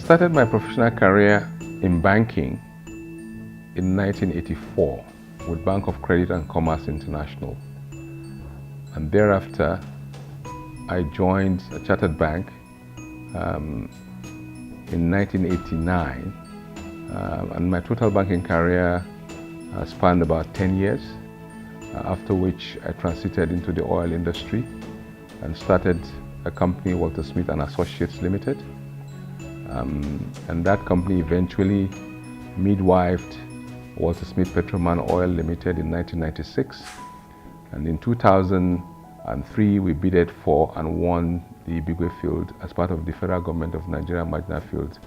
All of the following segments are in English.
started my professional career in banking in 1984 with Bank of Credit and Commerce International. And thereafter, I joined a chartered bank in 1989. And my total banking career spanned about 10 years, after which I transited into the oil industry and started a company, Waltersmith and Associates Limited. And that company eventually midwifed Waltersmith Petroman Oil Limited in 1996. And in 2003, we bidded for and won the Ibigwe field as part of the federal government of Nigeria Marginal Field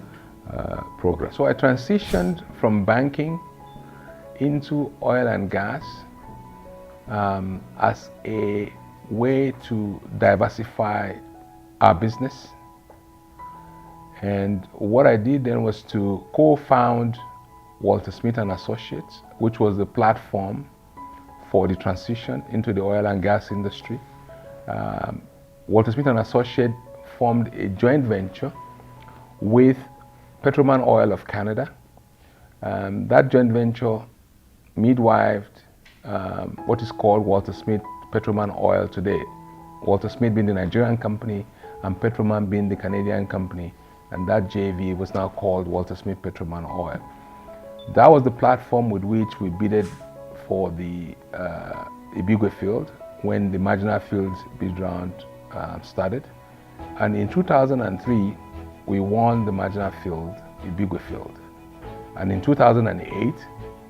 program. So I transitioned from banking into oil and gas as a way to diversify our business. And what I did then was to co-found Waltersmith and Associates, which was the platform for the transition into the oil and gas industry. Waltersmith and Associates formed a joint venture with Petroman Oil of Canada. That joint venture midwifed what is called Waltersmith Petroman Oil today. Waltersmith being the Nigerian company and Petroman being the Canadian company. And that JV was now called Waltersmith Petroman Oil. That was the platform with which we bidded for the Ibigwe field when the marginal field bid round started. And in 2003, we won the marginal field, Ibigwe field. And in 2008,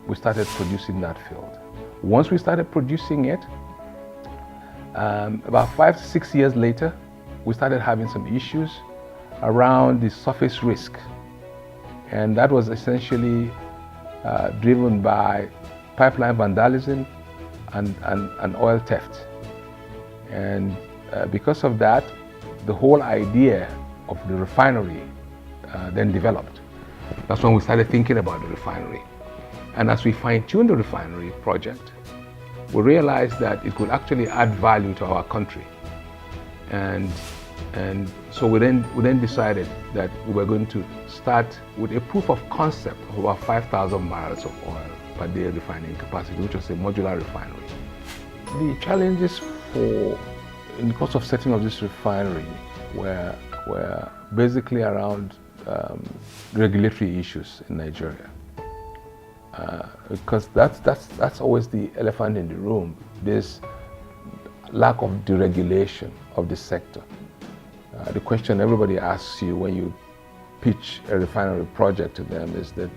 we started producing that field. Once we started producing it, about 5 to 6 years later, we started having some issues around the surface risk. And that was essentially driven by pipeline vandalism and oil theft. And because of that, the whole idea of the refinery then developed. That's when we started thinking about the refinery. And as we fine-tuned the refinery project, we realized that it could actually add value to our country. And so we then decided that we were going to start with a proof of concept of about 5,000 barrels of oil per day refining capacity, which was a modular refinery. The challenges in the course of setting up this refinery were basically around regulatory issues in Nigeria. Because that's always the elephant in the room, this lack of deregulation of the sector. The question everybody asks you when you pitch a refinery project to them is that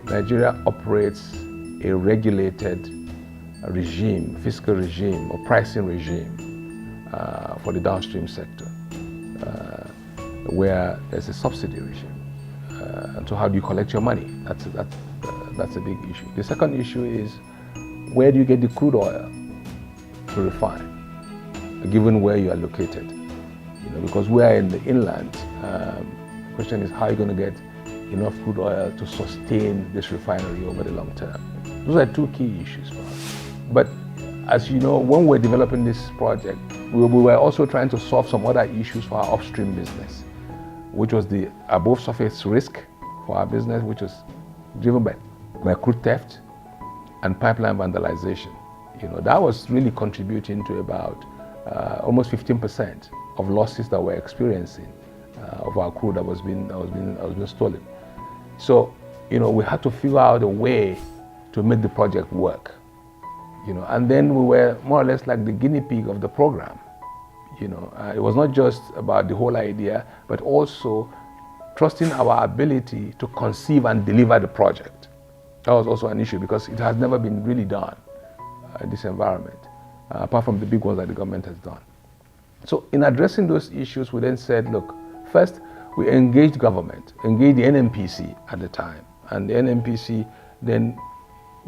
Nigeria operates a regulated regime, fiscal regime or pricing regime for the downstream sector, where there's a subsidy regime. And so how do you collect your money? That's a big issue. The second issue is, where do you get the crude oil to refine, given where you are located? Because we are in the inland, the question is, how are you going to get enough crude oil to sustain this refinery over the long term? Those are two key issues for us. But as you know, when we're developing this project, we were also trying to solve some other issues for our upstream business, which was the above surface risk for our business, which was driven by crude theft and pipeline vandalization. That was really contributing to about almost 15% of losses that we're experiencing of our crude that was being stolen. So, we had to figure out a way to make the project work. And then we were more or less like the guinea pig of the program. It was not just about the whole idea, but also trusting our ability to conceive and deliver the project. That was also an issue because it has never been really done in this environment, apart from the big ones that the government has done. So in addressing those issues, we then said, look, first we engaged government, engaged the NNPC at the time. And the NNPC then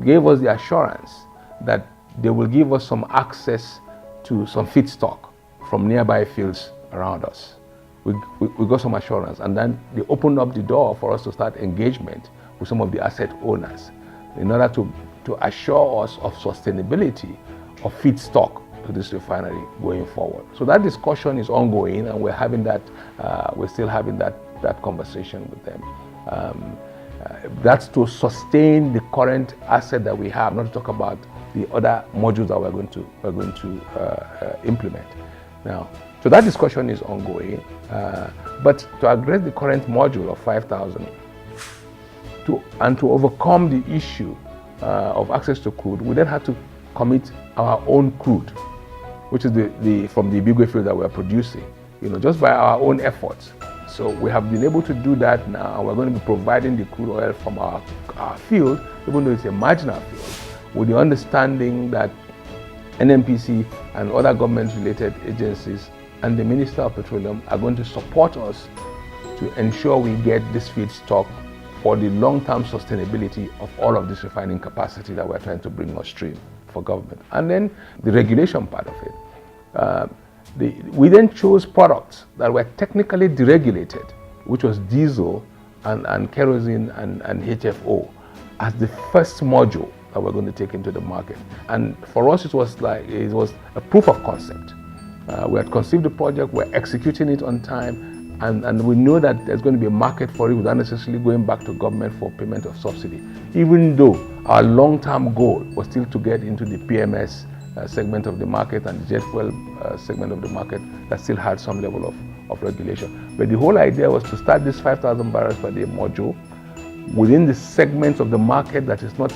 gave us the assurance that they will give us some access to some feedstock from nearby fields around us. We got some assurance, and then they opened up the door for us to start engagement with some of the asset owners in order to assure us of sustainability of feedstock to this refinery going forward. So that discussion is ongoing, and we're still having that that conversation with them. That's to sustain the current asset that we have, not to talk about the other modules that we're going to implement. Now, so that discussion is ongoing, but to address the current module of 5,000 and to overcome the issue of access to crude, we then had to commit our own crude, which is from the Ibigwe field that we're producing, just by our own efforts. So we have been able to do that now, and we're going to be providing the crude oil from our field, even though it's a marginal field, with the understanding that NNPC and other government-related agencies and the Minister of Petroleum are going to support us to ensure we get this feedstock for the long-term sustainability of all of this refining capacity that we're trying to bring upstream for government. And then the regulation part of it. We then chose products that were technically deregulated, which was diesel and kerosene and HFO, as the first module that we're going to take into the market. And for us, it was a proof of concept. We had conceived the project, we're executing it on time, and we know that there's going to be a market for it without necessarily going back to government for payment of subsidy, even though our long-term goal was still to get into the PMS segment of the market and the jet fuel segment of the market that still had some level of regulation. But the whole idea was to start this 5,000 barrels per day module within the segments of the market that is not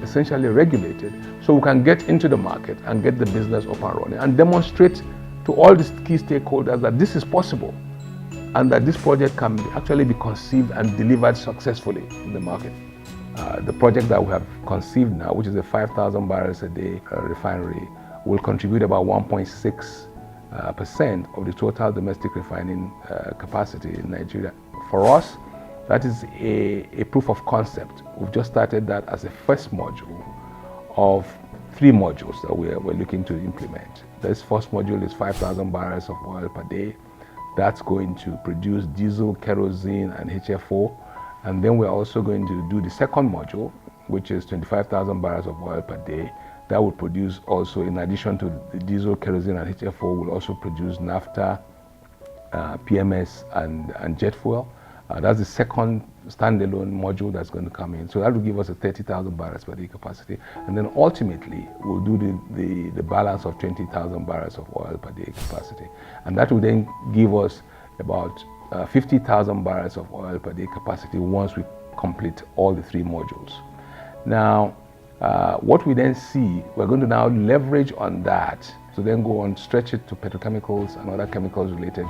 essentially regulated, so we can get into the market and get the business up and running and demonstrate to all the key stakeholders that this is possible and that this project can actually be conceived and delivered successfully in the market. The project that we have conceived now, which is a 5,000 barrels a day refinery, will contribute about 1.6% of the total domestic refining capacity in Nigeria. For us, that is a proof of concept. We've just started that as a first module of 3 modules that we're looking to implement. This first module is 5,000 barrels of oil per day. That's going to produce diesel, kerosene, and HFO. And then we're also going to do the second module, which is 25,000 barrels of oil per day. That will produce also, in addition to the diesel, kerosene, and HFO, will also produce naphtha, PMS, and jet fuel. That's the second standalone module that's going to come in. So that will give us a 30,000 barrels per day capacity. And then ultimately, we'll do the balance of 20,000 barrels of oil per day capacity. And that will then give us about 50,000 barrels of oil per day capacity once we complete all the 3 modules. Now, what we then see, we're going to now leverage on that to then go and stretch it to petrochemicals and other chemicals related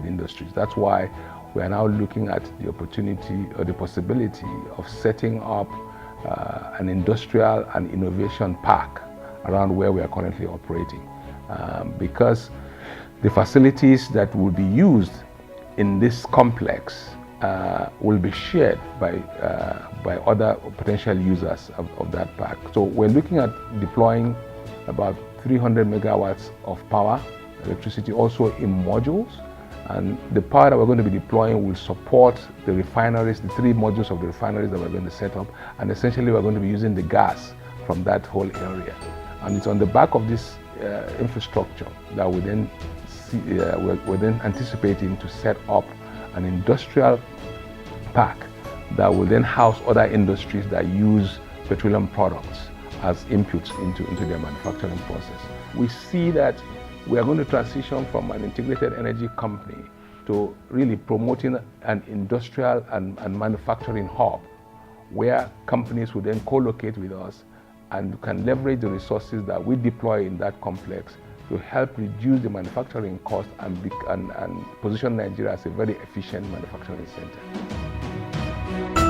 industries. That's why we are now looking at the opportunity or the possibility of setting up an industrial and innovation park around where we are currently operating, because the facilities that will be used in this complex will be shared by other potential users of that park. So we're looking at deploying about 300 megawatts of power, electricity, also in modules. And the power that we're going to be deploying will support the refineries, the 3 modules of the refineries that we're going to set up. And essentially, we're going to be using the gas from that whole area. And it's on the back of this infrastructure that we then we're then anticipating to set up an industrial park that will then house other industries that use petroleum products as inputs into their manufacturing process. We see that we are going to transition from an integrated energy company to really promoting an industrial and manufacturing hub where companies will then co-locate with us and can leverage the resources that we deploy in that complex to help reduce the manufacturing cost and position Nigeria as a very efficient manufacturing center.